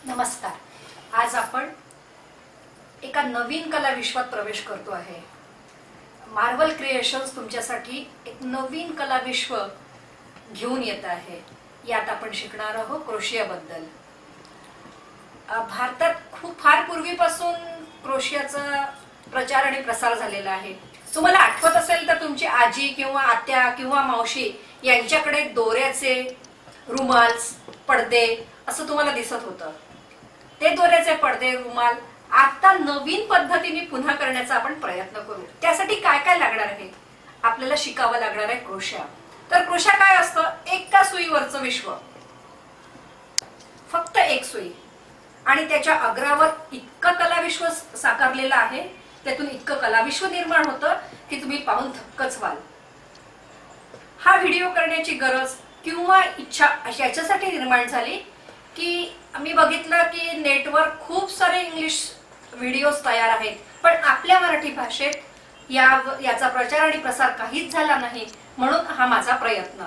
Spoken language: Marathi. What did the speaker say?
नमस्कार. आज आपण एका नवीन कला विश्वात प्रवेश करतो आहे. मार्वल क्रिएशन्स तुमच्यासाठी एक नवीन कला विश्व घेऊन येत आहे. यात आपण शिकणार आहोत क्रोशियाबद्दल. भारतात फार पूर्वीपासून क्रोशियाचा प्रचार आणि प्रसार झालेला आहे. तुम्हाला आठवत असेल तर तुमची आजी किंवा आत्या किंवा मावशी यांच्याकडे दोऱ्याचे रुमाल्स, पडदे असं तुम्हाला दिसत होतं. ते दोऱ्याचे पडदे, रुमाल आता नवीन पद्धतीने पुन्हा करण्याचा आपण प्रयत्न करू. त्यासाठी काय काय लागणार आहे? आपल्याला शिकावं लागणार आहे क्रोशिया. तर क्रोशिया काय असतं? एका सुईवरचं विश्व, फक्त एक सुई, आणि त्याच्या अग्रावर इतकं कलाविश्व साकारलेलं आहे, त्यातून इतकं कलाविश्व निर्माण होतं की तुम्ही पाहून थक्कच व्हाल. हा व्हिडिओ करण्याची गरज किंवा इच्छा याच्यासाठी निर्माण झाली की मी बघितलं की नेटवर खूप सारे इंग्लिश व्हिडिओज तयार आहेत, पण आपल्या मराठी भाषेत याचा प्रचार आणि प्रसार काहीच झाला नाही. म्हणून हा माझा प्रयत्न.